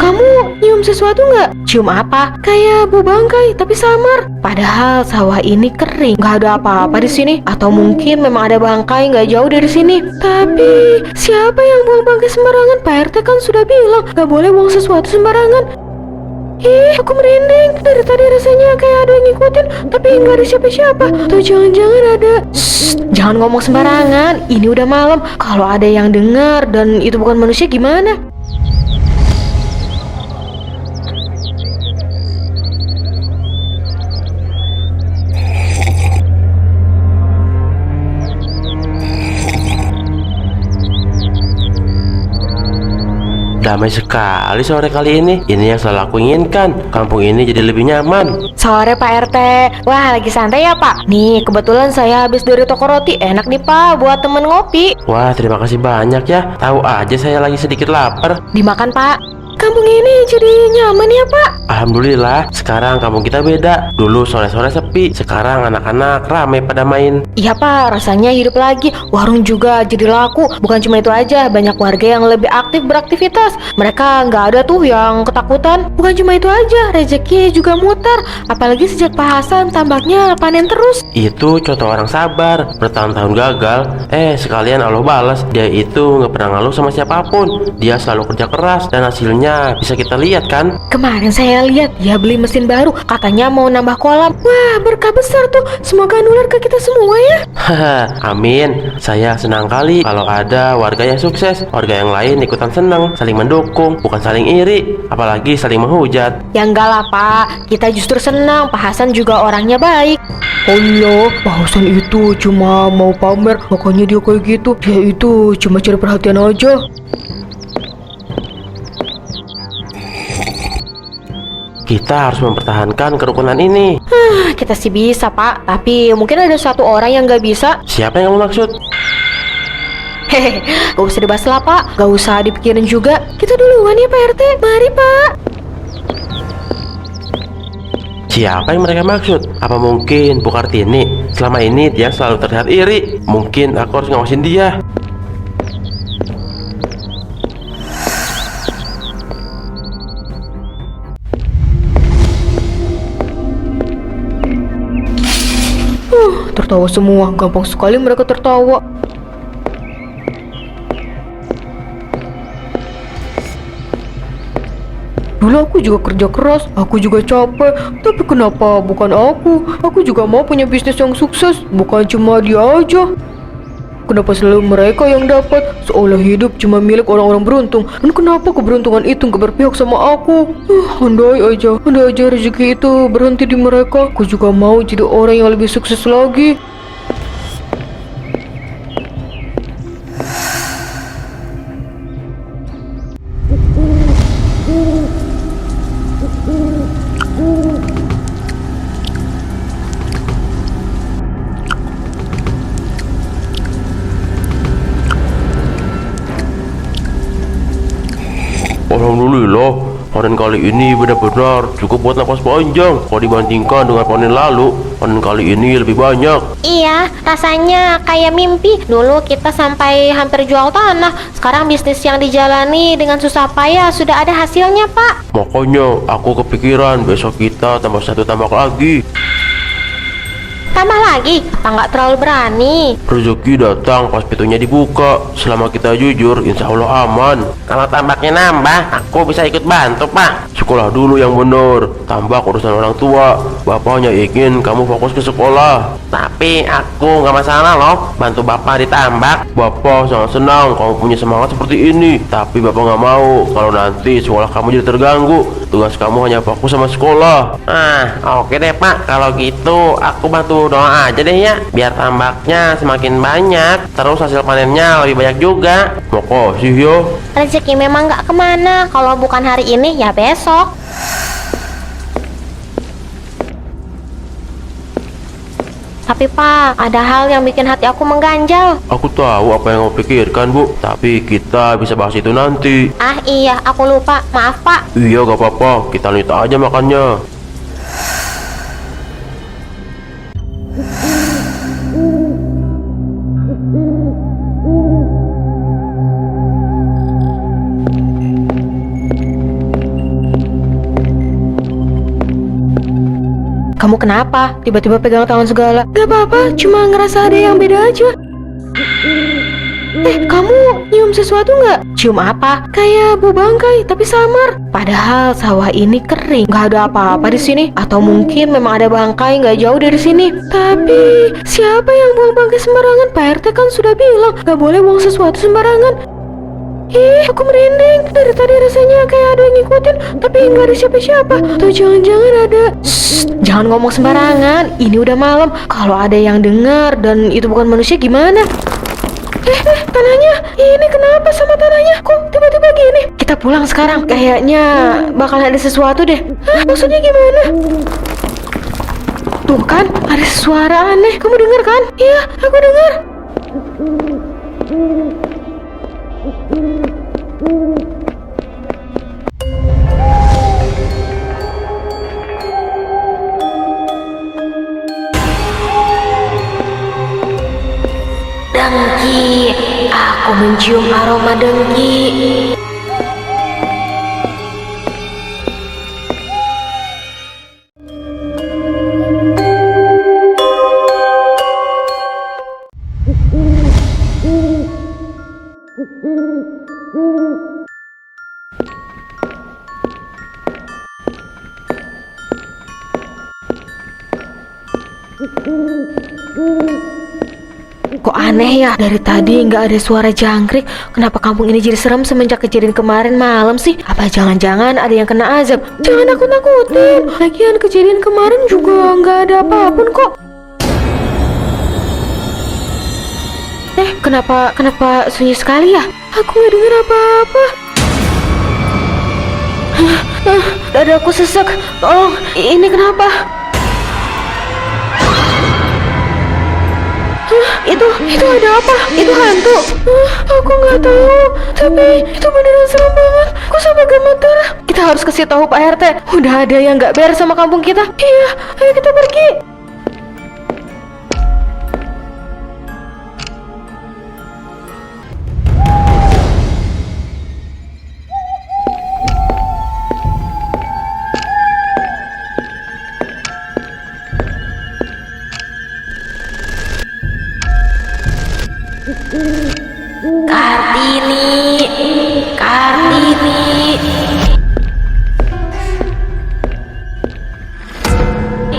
Kamu nyium sesuatu nggak? Cium apa? Kayak bau bangkai, tapi samar. Padahal sawah ini kering, nggak ada apa-apa di sini. Atau mungkin memang ada bangkai nggak jauh dari sini. Tapi siapa yang buang bangkai sembarangan? Pak RT kan sudah bilang nggak boleh buang sesuatu sembarangan. Aku merinding. Dari tadi rasanya kayak ada yang ngikutin, tapi nggak ada siapa-siapa. Atau jangan-jangan ada... Shh, jangan ngomong sembarangan. Ini udah malam. Kalau ada yang dengar dan itu bukan manusia gimana? Damai sekali sore kali ini. Ini yang selalu aku inginkan. Kampung ini jadi lebih nyaman. Sore Pak RT. Wah, lagi santai ya Pak? Nih, kebetulan saya habis dari toko roti. Enak nih Pak buat temen ngopi. Wah, terima kasih banyak ya. Tahu aja saya lagi sedikit lapar. Dimakan Pak. Kampung ini jadi nyaman ya Pak? Alhamdulillah, sekarang kampung kita beda. Dulu sore-sore sepi, sekarang anak-anak rame pada main. Iya Pak, rasanya hidup lagi. Warung juga jadi laku. Bukan cuma itu aja, banyak warga yang lebih aktif beraktivitas. Mereka nggak ada tuh yang ketakutan. Bukan cuma itu aja, rezeki juga muter. Apalagi sejak Pak Hasan tambaknya panen terus. Itu contoh orang sabar, bertahun-tahun gagal. Sekalian Allah balas. Dia itu nggak pernah ngeluh sama siapapun. Dia selalu kerja keras dan hasilnya bisa kita lihat kan. Kemarin saya lihat dia beli mesin baru, katanya mau nambah kolam. Wah, berkah besar tuh. Semoga nular ke kita semua ya. Haha, amin. Saya senang kali kalau ada warga yang sukses, warga yang lain ikutan senang, saling mendukung, bukan saling iri, apalagi saling menghujat. Ya enggak lah Pak, kita justru senang. Pak Hasan juga orangnya baik. Allah, Pak Hasan itu cuma mau pamer, makanya dia kayak gitu. Dia itu cuma cari perhatian aja. Kita harus mempertahankan kerukunan ini. Kita sih bisa Pak, tapi mungkin ada satu orang yang nggak bisa. Siapa yang kamu maksud? Hehehe, gak usah dibahas lah Pak, gak usah dipikirin juga. Kita duluan ya Pak RT, mari Pak. Siapa yang mereka maksud? Apa mungkin Bu Kartini? Selama ini dia selalu terlihat iri. Mungkin aku harus ngawasin dia. Tertawa semua, gampang sekali mereka tertawa. Dulu aku juga kerja keras, aku juga capek. Tapi kenapa bukan aku? Aku juga mau punya bisnis yang sukses, bukan cuma dia aja. Kenapa selalu mereka yang dapat? Seolah hidup cuma milik orang-orang beruntung. Dan kenapa keberuntungan itu gak berpihak sama aku? Andai aja rezeki itu berhenti di mereka. Aku juga mau jadi orang yang lebih sukses lagi. Alhamdulillah, panen kali ini benar-benar cukup buat napas panjang. Kalau dibandingkan dengan panen lalu, panen kali ini lebih banyak. Iya, rasanya kayak mimpi. Dulu kita sampai hampir jual tanah. Sekarang bisnis yang dijalani dengan susah payah sudah ada hasilnya, Pak. Makanya aku kepikiran besok kita tambah satu tambak lagi. Tambah lagi, apa nggak terlalu berani? Rezeki datang pas pintunya dibuka. Selama kita jujur, insya Allah aman. Kalau tambaknya nambah, aku bisa ikut bantu, Pak. Sekolah dulu yang bener. Tambak urusan orang tua. Bapaknya ingin kamu fokus ke sekolah. Tapi aku nggak masalah loh, bantu bapak ditambak. Bapak sangat senang kamu punya semangat seperti ini. Tapi bapak nggak mau kalau nanti sekolah kamu jadi terganggu. Tugas kamu hanya fokus sama sekolah. Oke deh Pak. Kalau gitu aku bantu doa aja deh ya, biar tambaknya semakin banyak, terus hasil panennya lebih banyak juga. Makasih ya. Rezeki memang nggak kemana. Kalau bukan hari ini, ya besok. Tapi Pak, ada hal yang bikin hati aku mengganjal. Aku tahu apa yang kamu pikirkan, Bu. Tapi kita bisa bahas itu nanti. Ah iya, aku lupa. Maaf Pak. Iya, gak apa-apa. Kita lanjut aja makannya. Kamu kenapa? Tiba-tiba pegang tangan segala. Gak apa-apa, cuma ngerasa ada yang beda aja. Kamu nyium sesuatu nggak? Cium apa? Kayak bau bangkai, tapi samar. Padahal sawah ini kering, nggak ada apa-apa di sini. Atau mungkin memang ada bangkai nggak jauh dari sini. Tapi siapa yang buang bangkai sembarangan? Pak RT kan sudah bilang nggak boleh buang sesuatu sembarangan. Aku merinding. Dari tadi rasanya kayak ada yang ngikutin, tapi nggak ada siapa-siapa. Atau jangan-jangan ada. Shh, jangan ngomong sembarangan. Ini udah malam. Kalau ada yang dengar dan itu bukan manusia gimana? Tanahnya, ini kenapa sama tanahnya? Kok tiba-tiba gini? Kita pulang sekarang. Kayaknya bakal ada sesuatu deh. Maksudnya gimana? Tuh kan, ada suara aneh. Kamu dengar kan? Iya, aku dengar. Dengki, aku mencium aroma dengki. Kok aneh ya? Dari tadi nggak ada suara jangkrik. Kenapa kampung ini jadi serem semenjak kejadian kemarin malam sih? Apa jangan-jangan ada yang kena azab? Jangan nakut-nakutin. Lagian kejadian kemarin juga nggak ada apapun kok. Kenapa sunyi sekali ya? Aku nggak dengar apa-apa. Dadaku sesek. Tolong, ini kenapa? Itu ada apa? Itu hantu? Aku nggak tahu. Tapi itu beneran serem banget. Aku sampai gemeter. Kita harus kasih tahu Pak RT. Udah ada yang nggak beres sama kampung kita. Iya, ayo kita pergi. Kartini.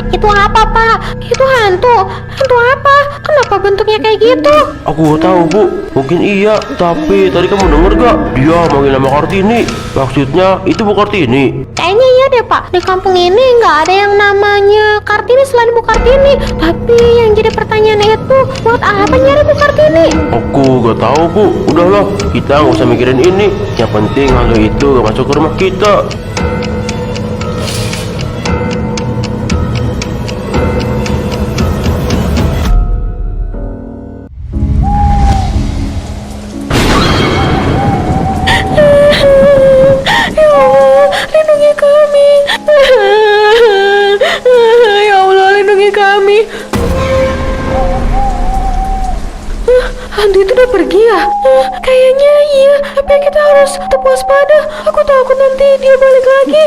Itu apa, Pak? Itu hantu. Hantu apa? Kenapa bentuknya kayak gitu? Aku tahu bu, mungkin iya. Tapi tadi kamu denger gak? Dia manggil nama Kartini. Maksudnya itu Bu Kartini. Kayaknya iya deh, Pak. Di kampung ini nggak ada yang namanya Kartini selain Bu Kartini. Tapi yang jadi pertanyaan itu, buat apa nyari Bu Kartini? Aku gak tahu bu. Udahlah, kita nggak usah mikirin ini. Yang penting hantu itu gak masuk ke rumah kita. Lindungi kami. Ya Allah, lindungi kami. Hantu itu udah pergi ya? Kayaknya iya. Tapi kita harus tetap waspada. Aku takut nanti dia balik lagi.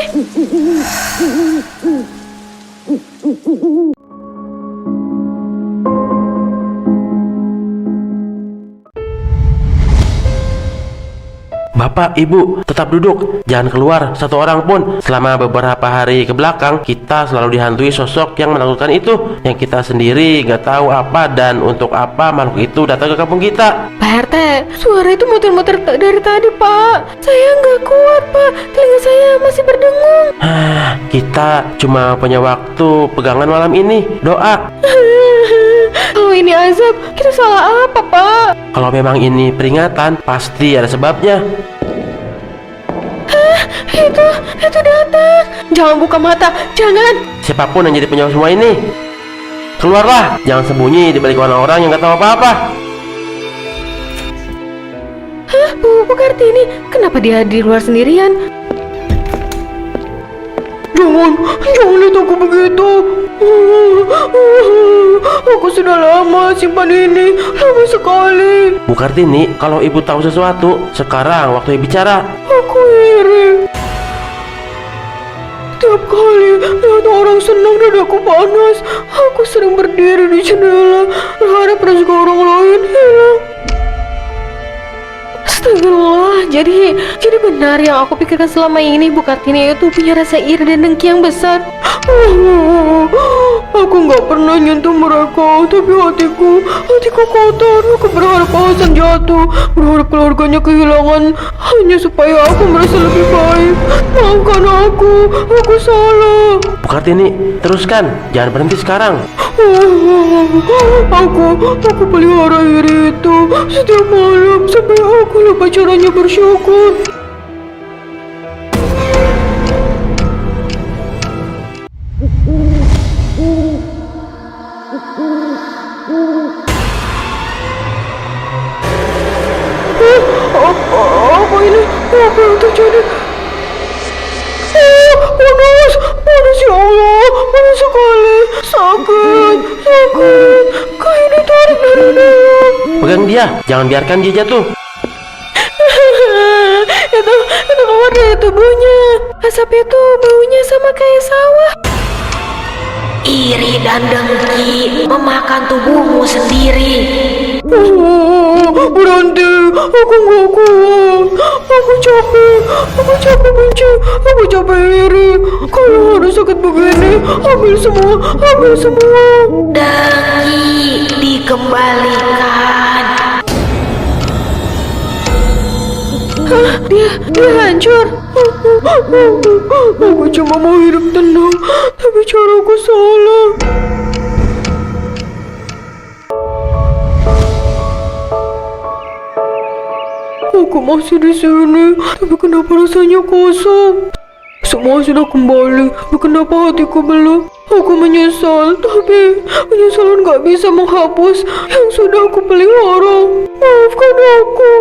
Bapak, Ibu, tetap duduk. Jangan keluar satu orang pun. Selama beberapa hari ke belakang, kita selalu dihantui sosok yang menakutkan itu. Yang kita sendiri gak tahu apa dan untuk apa makhluk itu datang ke kampung kita. Pak RT, suara itu muter-muter dari tadi, Pak. Saya nggak kuat, Pak. Telinga saya masih berdengung. Kita cuma punya waktu pegangan malam ini. Doa. Kalau ini azab, kita salah apa, Pak? Kalau memang ini peringatan, pasti ada sebabnya. Itu datang. Jangan buka mata, jangan. Siapapun yang jadi penyebab semua ini, keluarlah. Jangan sembunyi di balik orang-orang yang gak tahu apa-apa. Bu Kartini, kenapa dia di luar sendirian? Jangan lihat aku begitu. Aku sudah lama simpan ini, lama sekali. Bu Kartini, kalau ibu tahu sesuatu, sekarang waktunya bicara. Aku iri. Tiap kali lihat orang senang dadaku panas. Aku sering berdiri di jendela, berharap rezeki orang lain hilang. Astagfirullah, jadi benar yang aku pikirkan selama ini, Bu Kartini itu punya rasa iri dan dengki yang besar. Aku nggak pernah nyentuh mereka, tapi hatiku kotor. Aku berharap Hasan jatuh, berharap keluarganya kehilangan, hanya supaya aku merasa lebih baik. Maafkan aku salah. Bu Kartini, teruskan, jangan berhenti sekarang. Aku pelihara iri itu setiap malam sampai aku lupa caranya bersyukur. Apa ini? Apa yang terjadi? Panas ya Allah, panas sekali, sakit, kayak ditarik dari dalam. Pegang dia, jangan biarkan dia jatuh. itu keluar dari tubuhnya. Asap itu baunya sama kayak sawah. Iri dan dengki memakan tubuhmu sendiri. Berhenti, aku nggak kuat. Aku capek benci, aku capek iri. Kalau harus sakit begini, ambil semua. Dengki dikembalikan. Dia hancur. Aku cuma mau hidup tenang, tapi caraku salah. Aku masih di sini, tapi kenapa rasanya kosong? Semua sudah kembali, tapi kenapa hatiku belum? Aku menyesal, tapi penyesalan gak bisa menghapus yang sudah aku pelihara. Maafkan aku.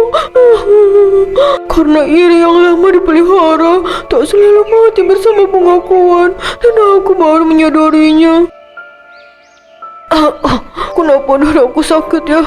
Karena iri yang lama dipelihara tak selalu mati bersama pengakuan, dan aku baru menyadarinya. Kenapa dadaku sakit ya?